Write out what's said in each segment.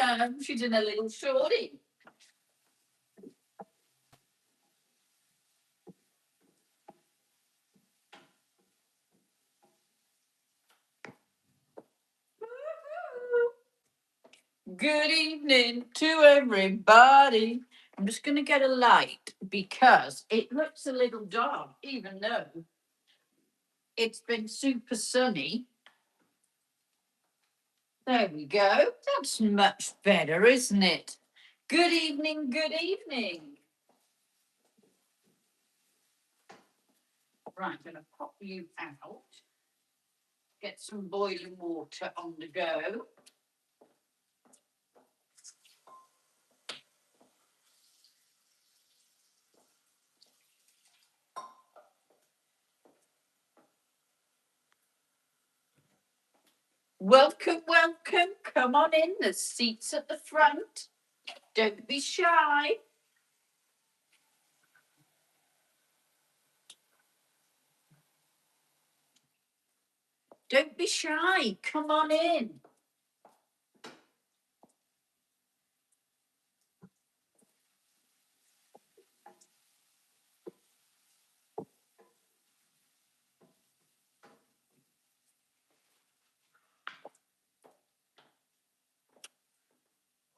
welcome. She's in a little shorty. Good evening to everybody. I'm just going to get a light because it looks a little dark, even though it's been super sunny. There we go. That's much better, isn't it? Good evening, good evening. Right, I'm going to pop you out. Get some boiling water on the go. Welcome, welcome. Come on in. There's seats at the front. Don't be shy. Don't be shy. Come on in.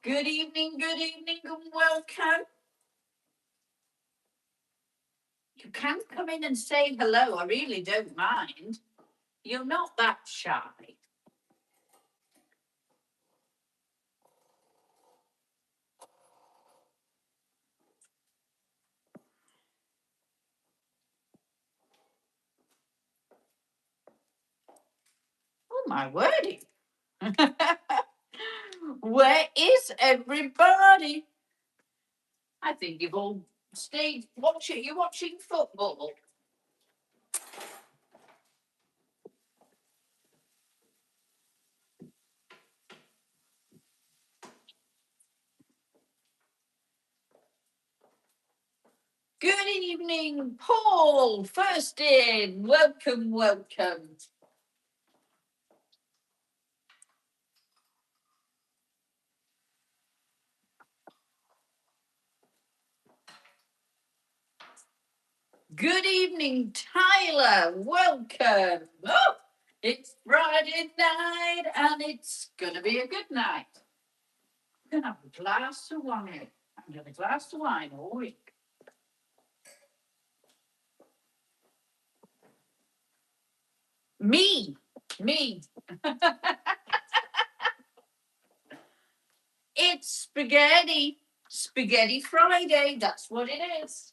Good evening, and welcome. You can come in and say hello. I really don't mind. You're not that shy. Oh, my wording. Where is everybody? I think you've all stayed watching. You're watching football. Good evening, Paul. First in. Welcome, welcome. Good evening, Tyler. Welcome. Oh, it's Friday night and it's going to be a good night. I'm going to have a glass of wine. I'm going to have a glass of wine all week. Me. It's spaghetti. Spaghetti Friday. That's what it is.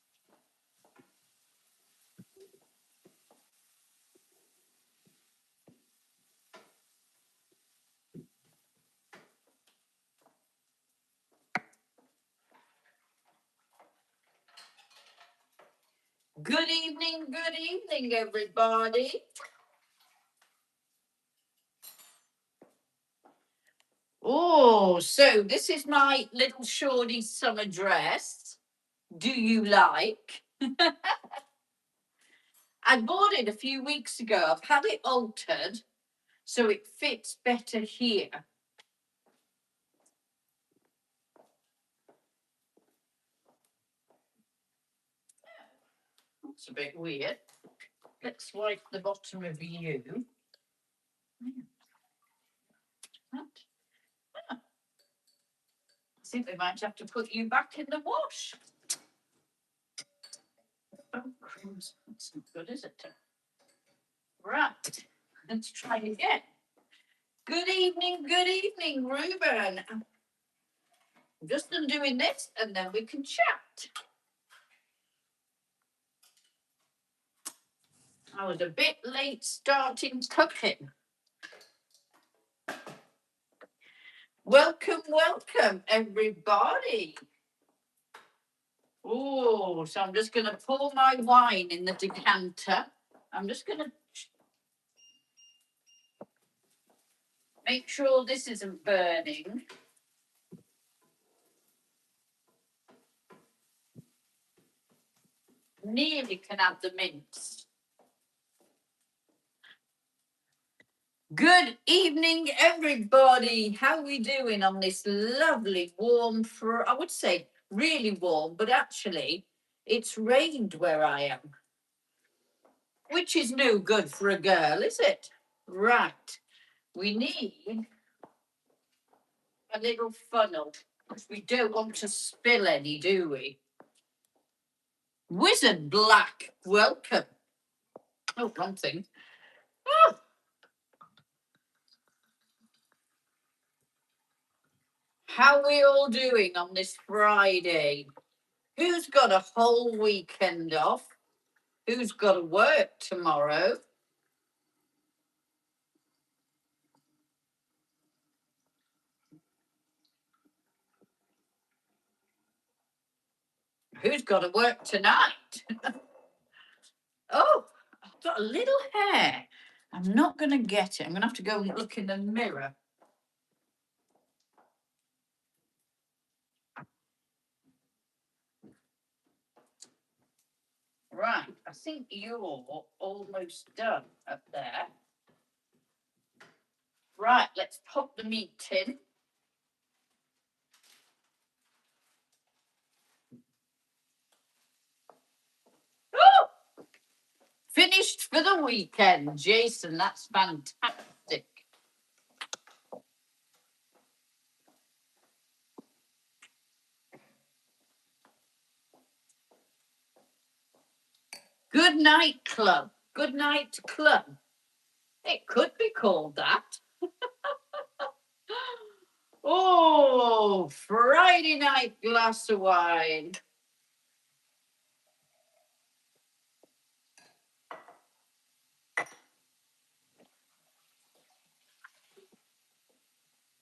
Good evening, everybody. Oh, so this is my little shorty summer dress. Do you like? I bought it a few weeks ago. I've had it altered so it fits better here. That's a bit weird. Let's wipe the bottom of you. I think we might have to put you back in the wash. Oh, crumbs. That's not good, is it? Right. Let's try again. Good evening, Ruben. I'm just undoing this and then we can chat. I was a bit late starting cooking. Welcome, everybody. Oh, so I'm just going to pour my wine in the decanter. I'm just going to make sure this isn't burning. Nearly can have the mince. Good evening, everybody. How are we doing on this lovely, warm, I would say really warm, but actually it's rained where I am, which is no good for a girl, is it? Right. We need a little funnel because we don't want to spill any, do we? Wizard Black, welcome. Oh, wrong thing. Oh, how are we all doing on this Friday? Who's got a whole weekend off? Who's got to work tomorrow? Who's got to work tonight? Oh, I've got a little hair. I'm not going to get it. I'm going to have to go and look in the mirror. Right, I think you're almost done up there. Right, let's pop the meat in. Oh, finished for the weekend, Jason. That's fantastic. Good night, club. Good night, club. It could be called that. Oh, Friday night glass of wine.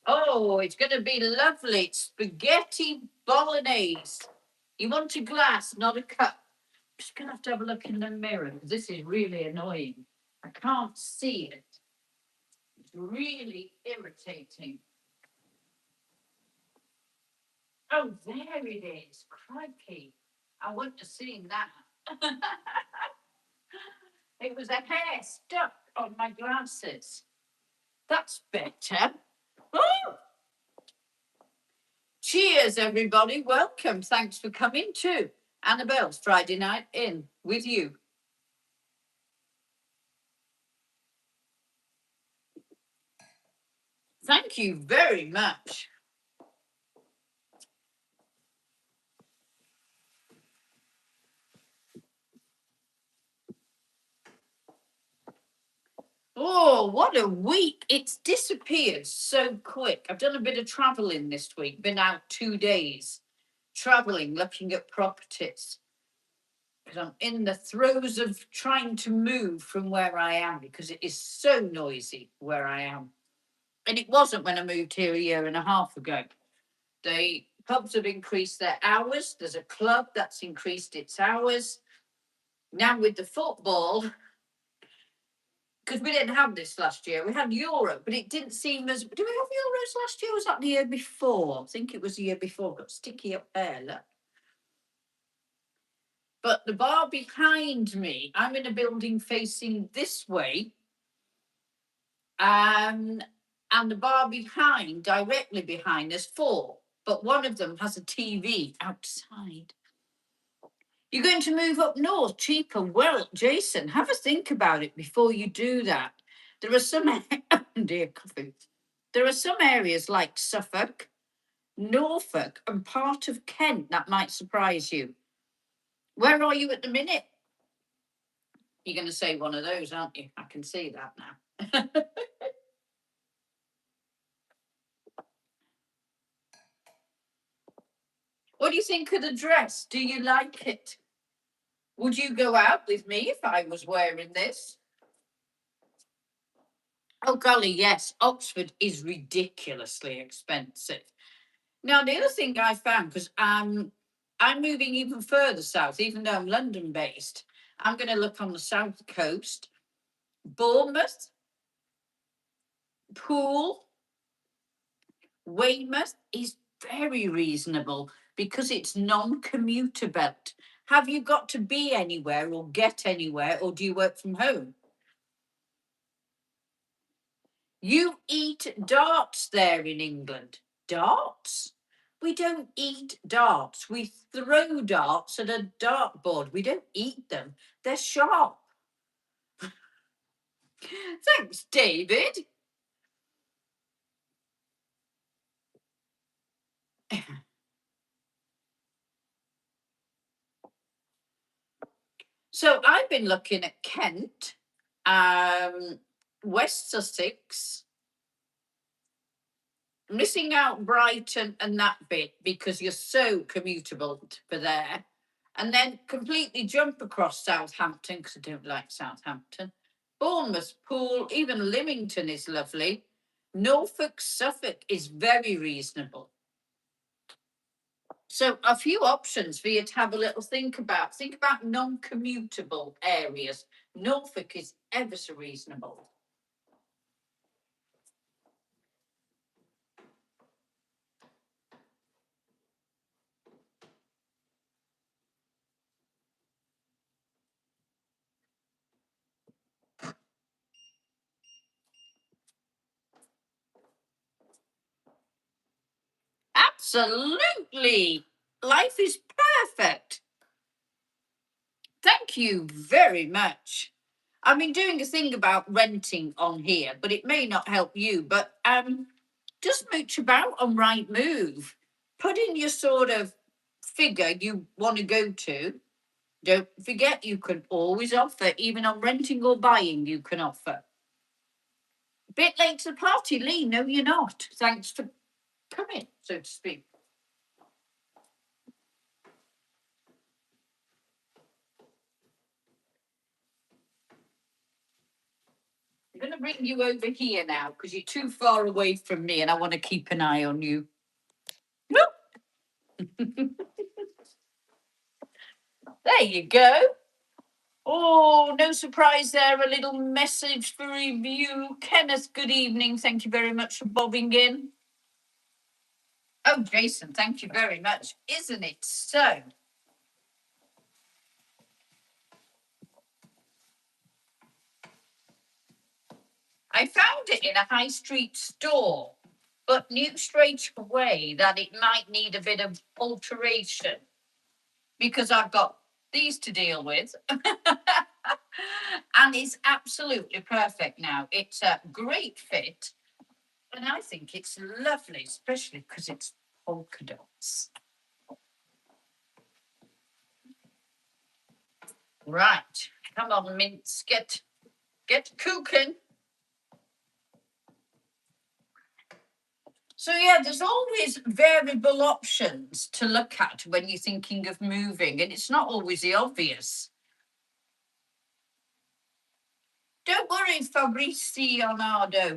Oh, it's going to be lovely. Spaghetti bolognese. You want a glass, not a cup. I'm just going to have a look in the mirror because this is really annoying. I can't see it. It's really irritating. Oh, there it is. Crikey. I wouldn't have seen that. It was a hair stuck on my glasses. That's better. Oh! Cheers, everybody. Welcome. Thanks for coming to Annabelle's Friday Night In with you. Thank you very much. Oh, what a week. It's disappeared so quick. I've done a bit of traveling this week, been out 2 days traveling, looking at properties. Because I'm in the throes of trying to move from where I am because it is so noisy where I am. And it wasn't when I moved here a year and a half ago. The pubs have increased their hours. There's a club that's increased its hours. Now with the football, because we didn't have this last year. We had Euro, but it didn't seem as. Do we have Euros last year? Or was that the year before? I think it was the year before. Got sticky up there, look. But the bar behind me, I'm in a building facing this way. And the bar behind, directly behind, there's four, but one of them has a TV outside. You're going to move up north, cheaper. Well, Jason, have a think about it before you do that. There are some, dear coffee. There are some areas like Suffolk, Norfolk, and part of Kent that might surprise you. Where are you at the minute? You're going to say one of those, aren't you? I can see that now. What do you think of the dress? Do you like it? Would you go out with me if I was wearing this? Oh, golly, yes. Oxford is ridiculously expensive. Now, the other thing I found, because I'm moving even further south, even though I'm London based, I'm going to look on the south coast. Bournemouth, Poole, Weymouth is very reasonable because it's non-commuter belt. Have you got to be anywhere or get anywhere, or do you work from home? You eat darts there in England. Darts? We don't eat darts. We throw darts at a dartboard. We don't eat them. They're sharp. Thanks, David. So I've been looking at Kent, West Sussex, missing out Brighton and that bit because you're so commutable for there. And then completely jump across Southampton because I don't like Southampton. Bournemouth, Poole, even Lymington is lovely. Norfolk, Suffolk is very reasonable. So a few options for you to have a little think about. Think about non-commutable areas. Norfolk is ever so reasonable. Absolutely. Life is perfect. Thank you very much. I've been doing a thing about renting on here, but it may not help you. But just mooch about on Rightmove. Put in your sort of figure you want to go to. Don't forget you can always offer, even on renting or buying, you can offer. Bit late to the party, Lee. No, you're not. Thanks for coming, so to speak. I'm going to bring you over here now because you're too far away from me and I want to keep an eye on you. There you go. Oh, no surprise there. A little message for review. Kenneth, good evening. Thank you very much for bobbing in. Oh, Jason, thank you very much. Isn't it so? I found it in a high street store, but knew straight away that it might need a bit of alteration because I've got these to deal with. And it's absolutely perfect now. It's a great fit. And I think it's lovely, especially because it's polka dots. Right. Come on, Mince. Get cooking. So yeah, there's always variable options to look at when you're thinking of moving, and it's not always the obvious. Don't worry, Fabrizio.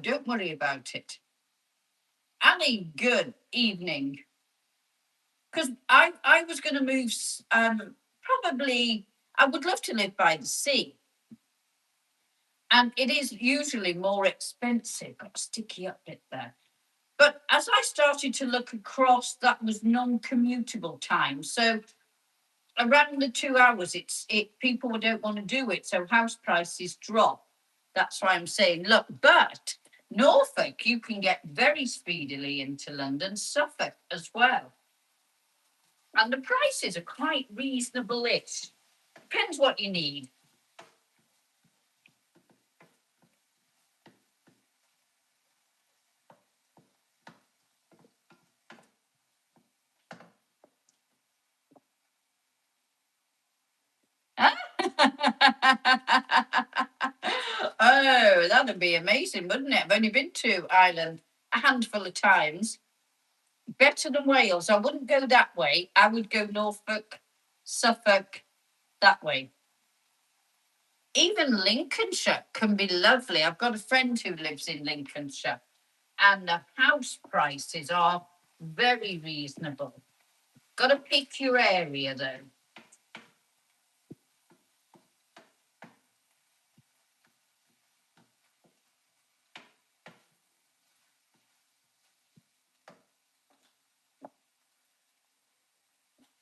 Don't worry about it. Annie, good evening. Because I was going to move, probably, I would love to live by the sea. And it is usually more expensive. Got a sticky up bit there. But as I started to look across, that was non-commutable time. So around the 2 hours, people don't want to do it. So house prices drop. That's why I'm saying, look, but Norfolk, you can get very speedily into London, Suffolk as well. And the prices are quite reasonable-ish. Depends what you need. Oh, that'd be amazing, wouldn't it? I've only been to Ireland a handful of times. Better than Wales. I wouldn't go that way. I would go Norfolk, Suffolk, that way. Even Lincolnshire can be lovely. I've got a friend who lives in Lincolnshire, and the house prices are very reasonable. Got to pick your area, though.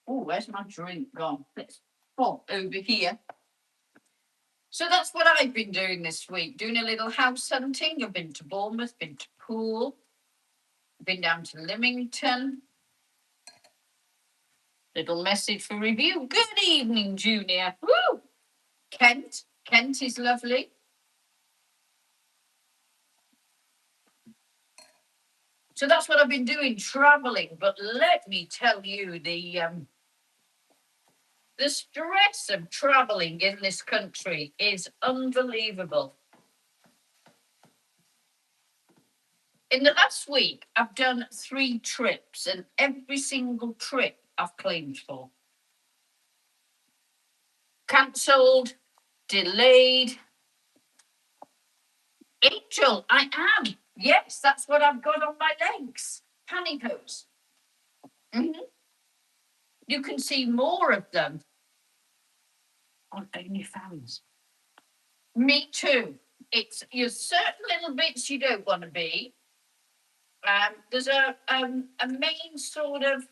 Oh, where's my drink gone? Let's pop over here. So that's what I've been doing this week, doing a little house hunting. I've been to Bournemouth, been to Poole, been down to Lymington. Little message for review. Good evening, Junior. Woo! Kent. Kent is lovely. So that's what I've been doing, traveling. But let me tell you, the stress of traveling in this country is unbelievable. In the last week, I've done 3 trips, and every single trip I've claimed for. Cancelled, delayed. Angel, I am. Yes, that's what I've got on my legs. Pantyhose. You can see more of them on OnlyFans. Me too. There's certain little bits you don't want to be. There's a main sort of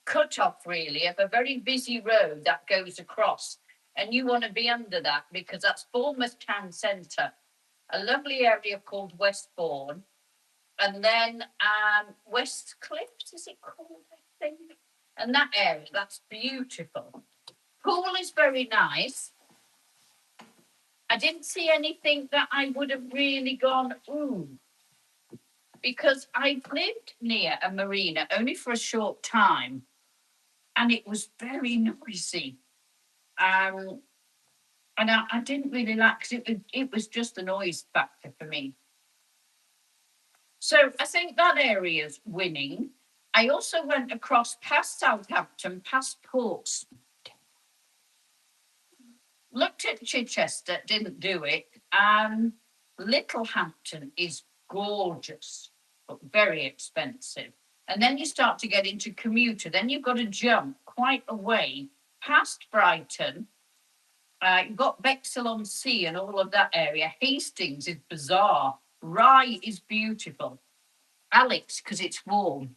cut off, really, of a very busy road that goes across, and you want to be under that because that's Bournemouth Town Centre, a lovely area called Westbourne, and then West Cliffs, is it called? I think, and that area that's beautiful. Poole is very nice. I didn't see anything that I would have really gone, ooh, because I lived near a marina only for a short time, and it was very noisy. And I didn't really like, because it was just a noise factor for me. So I think that area's winning. I also went across past Southampton, past Portsmouth. Looked at Chichester, didn't do it. Littlehampton is gorgeous, but very expensive. And then you start to get into commuter. Then you've got to jump quite a way past Brighton. You've got Bexhill-on-Sea and all of that area. Hastings is bizarre. Rye is beautiful. Alex, because it's warm.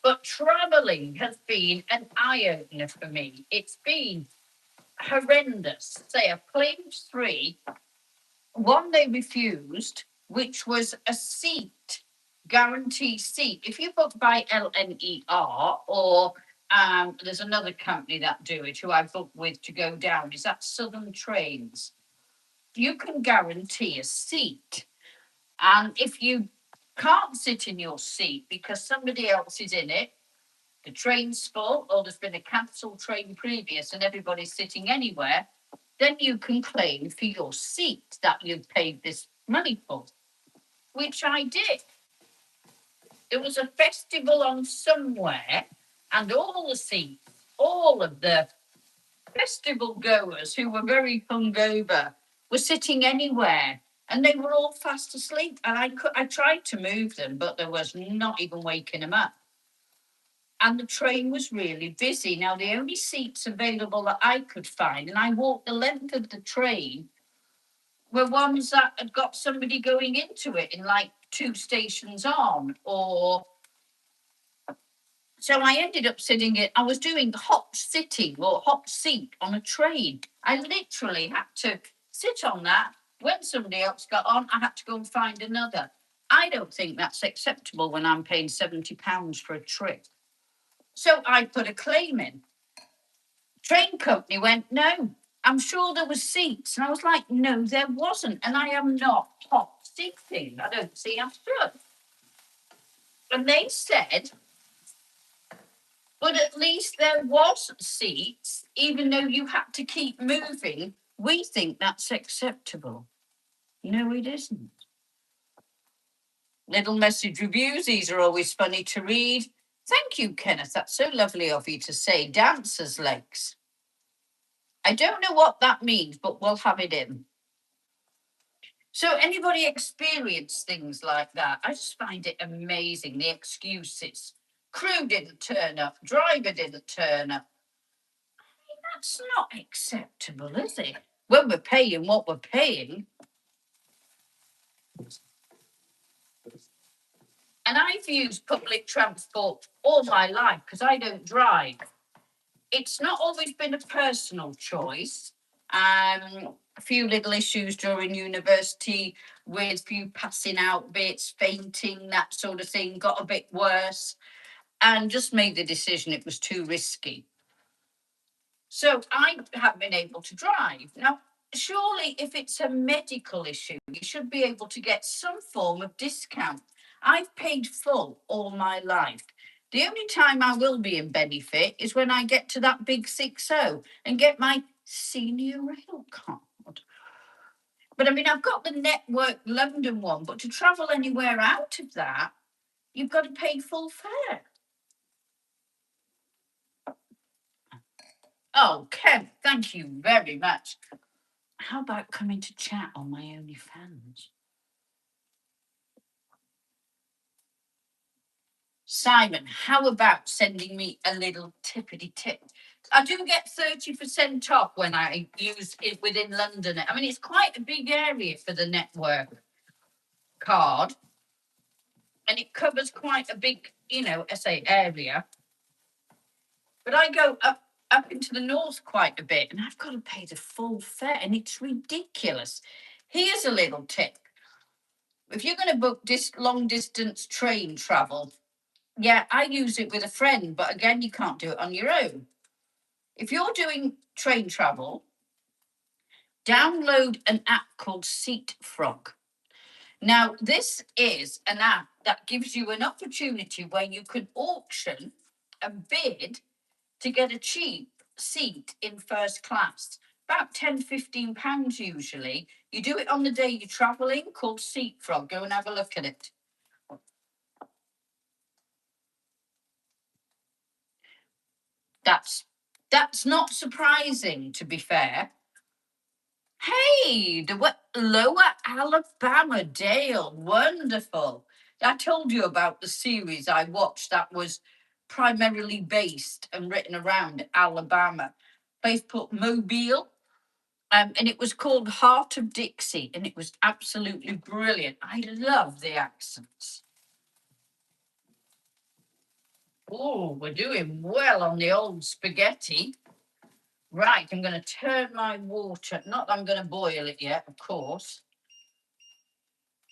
But travelling has been an eye-opener for me. It's been horrendous. Say, I've claimed 3. One they refused, which was a seat, guarantee seat. If you book by LNER, or there's another company that do it, who I booked with to go down, is that Southern Trains. You can guarantee a seat. And if you can't sit in your seat because somebody else is in it, the train's full, or there's been a cancelled train previous and everybody's sitting anywhere, then you can claim for your seat that you've paid this money for, which I did. There was a festival on somewhere, and all the seats, all of the festival goers who were very hungover were sitting anywhere, and they were all fast asleep. And I tried to move them, but there was not even waking them up. And the train was really busy. Now, the only seats available that I could find, and I walked the length of the train, were ones that had got somebody going into it in like 2 stations on, or so I ended up sitting it. I was doing hot sitting or hot seat on a train. I literally had to sit on that. When somebody else got on, I had to go and find another. I don't think that's acceptable when I'm paying £70 for a trip. So I put a claim in. Train company went, no, I'm sure there was seats. And I was like, no, there wasn't. And I am not hot seating. I don't see I should. And they said, but at least there was seats, even though you had to keep moving. We think that's acceptable. No, it isn't. Little message reviews. These are always funny to read. Thank you, Kenneth. That's so lovely of you to say. Dancer's legs. I don't know what that means, but we'll have it in. So anybody experience things like that? I just find it amazing, the excuses. Crew didn't turn up, driver didn't turn up. I mean, that's not acceptable, is it? When we're paying what we're paying. And I've used public transport all my life because I don't drive. it's not always been a personal choice. A few little issues during university with few passing out bits, fainting, that sort of thing, got a bit worse, and just made the decision it was too risky. So I have been able to drive. Now, surely if it's a medical issue, you should be able to get some form of discount. I've paid full all my life. The only time I will be in benefit is when I get to that big 60 and get my senior rail card. But I mean, I've got the Network London one, but to travel anywhere out of that, you've got to pay full fare. Oh, Kev, thank you very much. How about coming to chat on my OnlyFans? Simon, how about sending me a little tippity tip? I do get 30% off when I use it within London. I mean, it's quite a big area for the network card, and it covers quite a big, SA area. But I go up into the north quite a bit, and I've got to pay the full fare, and it's ridiculous. Here's a little tip. If you're going to book this long distance train travel, yeah, I use it with a friend, but again, you can't do it on your own. If you're doing train travel, download an app called Seat Frog. Now, this is an app that gives you an opportunity where you can auction and bid to get a cheap seat in first class. About £10-15 usually. You do it on the day you're travelling, called Seat Frog. Go and have a look at it. That's not surprising, to be fair. Hey, the Lower Alabama Dale, wonderful. I told you about the series I watched that was primarily based and written around Alabama. Place called Mobile, and it was called Heart of Dixie, and it was absolutely brilliant. I love the accents. Oh, we're doing well on the old spaghetti. Right, I'm going to turn my water. Not that I'm going to boil it yet, of course.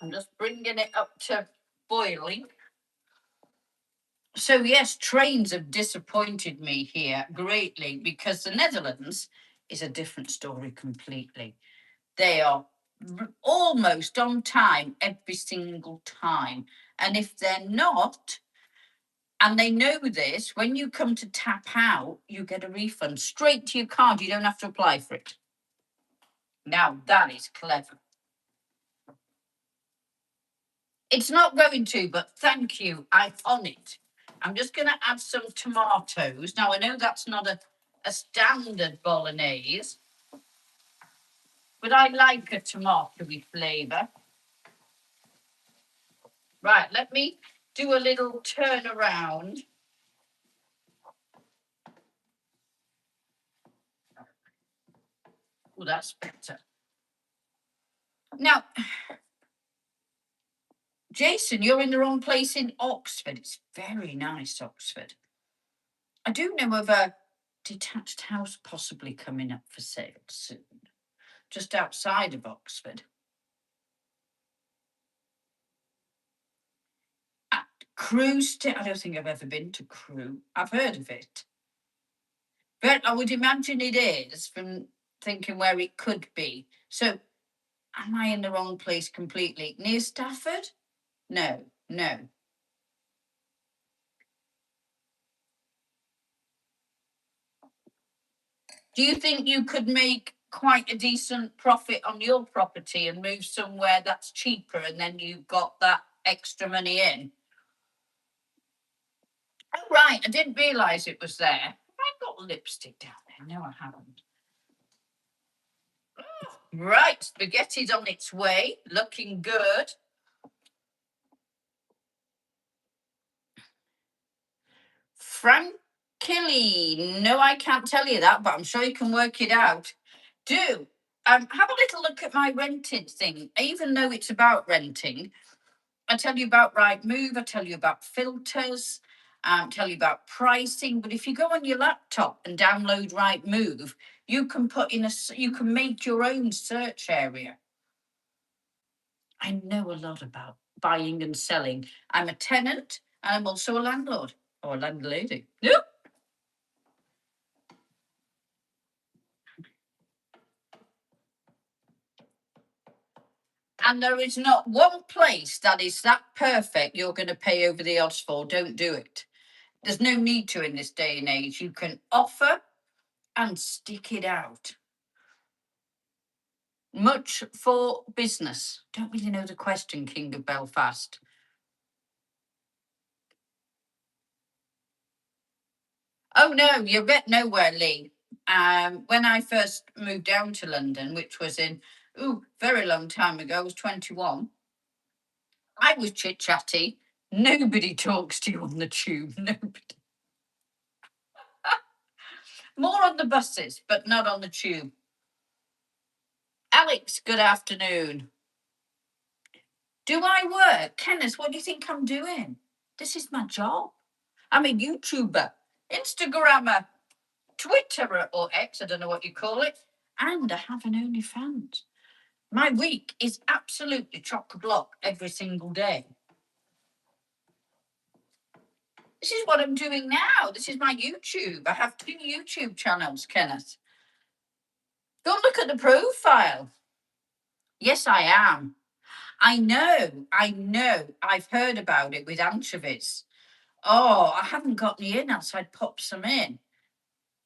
I'm just bringing it up to boiling. So, yes, trains have disappointed me here greatly because the Netherlands is a different story completely. They are almost on time every single time. And if they're not, and they know this, when you come to tap out, you get a refund straight to your card. You don't have to apply for it. Now, that is clever. It's not going to, but thank you. I'm on it. I'm just going to add some tomatoes. Now, I know that's not a standard bolognese, but I like a tomatoey flavour. Right, let me do a little turn around. Oh, that's better. Now, Jason, you're in the wrong place in Oxford. It's very nice, Oxford. I do know of a detached house possibly coming up for sale soon, just outside of Oxford. Crewe, I don't think I've ever been to Crewe. I've heard of it. But I would imagine it is from thinking where it could be. So, am I in the wrong place completely? Near Stafford? No. Do you think you could make quite a decent profit on your property and move somewhere that's cheaper and then you've got that extra money in? Oh, right. I didn't realise it was there. Have I got lipstick down there? No, I haven't. Right, spaghetti's on its way, looking good. Frank Killy, no, I can't tell you that, but I'm sure you can work it out. Do have a little look at my rented thing, even though it's about renting. I tell you about Right Move, I tell you about filters. tell you about pricing. But if you go on your laptop and download Rightmove, you can you can make your own search area. I know a lot about buying and selling. I'm a tenant and I'm also a landlord or a landlady. Yep. And there is not one place that is that perfect you're going to pay over the odds for. Don't do it. There's no need to in this day and age. You can offer and stick it out. Much for business. Don't really know the question, King of Belfast. Oh no, you'll get nowhere, Lee. When I first moved down to London, which was in very long time ago, I was 21. I was chit chatty. Nobody talks to you on the tube. Nobody. More on the buses, but not on the tube. Alex, good afternoon. Do I work? Kenneth, what do you think I'm doing? This is my job. I'm a YouTuber, Instagrammer, Twitterer, or X, I don't know what you call it, and I have an OnlyFans. My week is absolutely chock-a-block every single day. This is what I'm doing now. This is my YouTube. I have 2 YouTube channels, Kenneth. Go look at the profile. Yes, I am. I know. I've heard about it with anchovies. Oh, I haven't got any in, else I'd pop some in.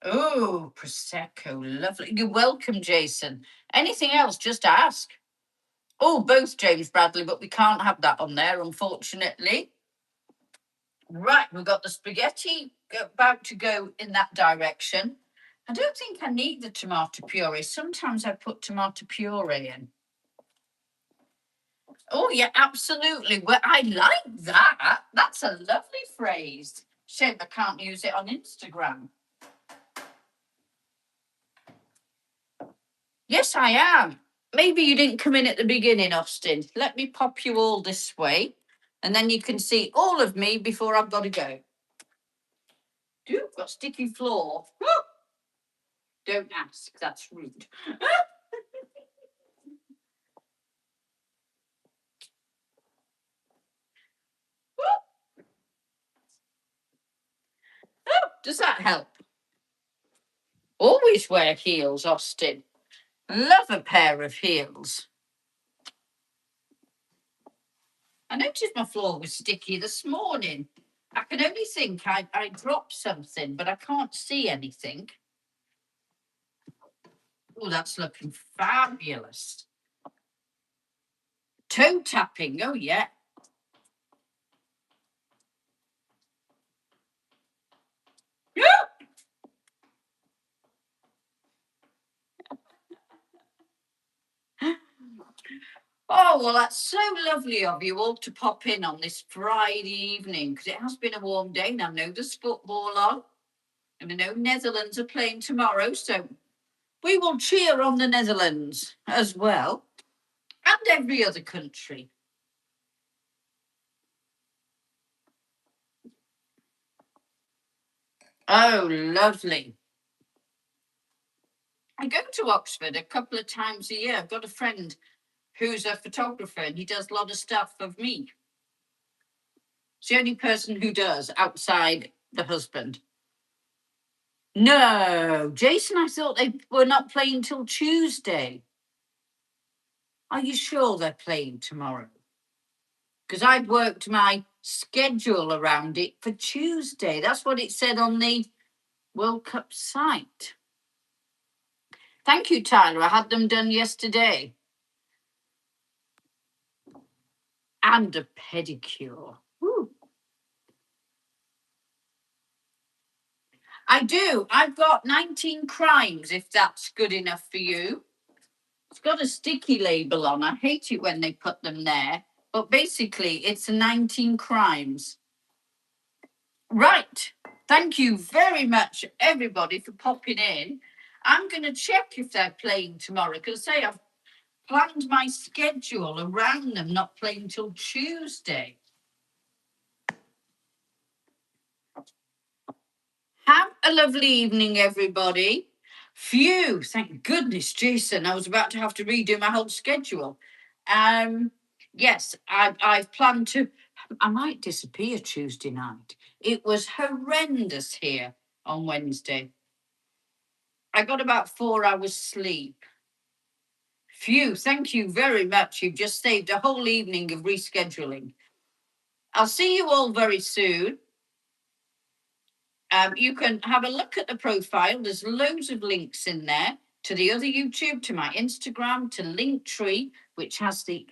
Oh, Prosecco, lovely. You're welcome, Jason. Anything else, just ask. Oh, both James Bradley, but we can't have that on there, unfortunately. Right, we've got the spaghetti about to go in that direction. I don't think I need the tomato puree. Sometimes I put tomato puree in. Oh, yeah, absolutely. Well, I like that. That's a lovely phrase. Shame I can't use it on Instagram. Yes, I am. Maybe you didn't come in at the beginning, Austin. Let me pop you all this way, and then you can see all of me before I've got to go. Dude, got sticky floor. Don't ask, that's rude. Does that help? Always wear heels, Austin. Love a pair of heels. I noticed my floor was sticky this morning. I can only think I dropped something, but I can't see anything. Oh, that's looking fabulous. Toe tapping, oh yeah. Oh, well, that's so lovely of you all to pop in on this Friday evening, because it has been a warm day, and I know there's football on, and I know Netherlands are playing tomorrow, so we will cheer on the Netherlands as well, and every other country. Oh, lovely. I go to Oxford a couple of times a year. I've got a friend who's a photographer, and he does a lot of stuff of me. It's the only person who does outside the husband. No, Jason, I thought they were not playing till Tuesday. Are you sure they're playing tomorrow? Because I've worked my schedule around it for Tuesday. That's what it said on the World Cup site. Thank you, Tyler. I had them done yesterday. And a pedicure. Woo. I do. I've got 19 crimes, if that's good enough for you. It's got a sticky label on. I hate it when they put them there. But basically, it's 19 crimes. Right. Thank you very much, everybody, for popping in. I'm going to check if they're playing tomorrow, because I've planned my schedule around them not playing till Tuesday. Have a lovely evening, everybody. Phew, thank goodness, Jason. I was about to have to redo my whole schedule. Yes, I've planned to. I might disappear Tuesday night. It was horrendous here on Wednesday. I got about 4 hours sleep. Phew, thank you very much. You've just saved a whole evening of rescheduling. I'll see you all very soon. You can have a look at the profile. There's loads of links in there to the other YouTube, to my Instagram, to Linktree, which has the.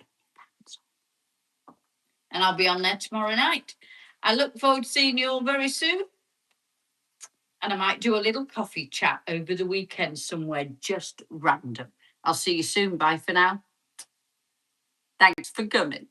And I'll be on there tomorrow night. I look forward to seeing you all very soon. And I might do a little coffee chat over the weekend somewhere just random. I'll see you soon. Bye for now. Thanks for coming.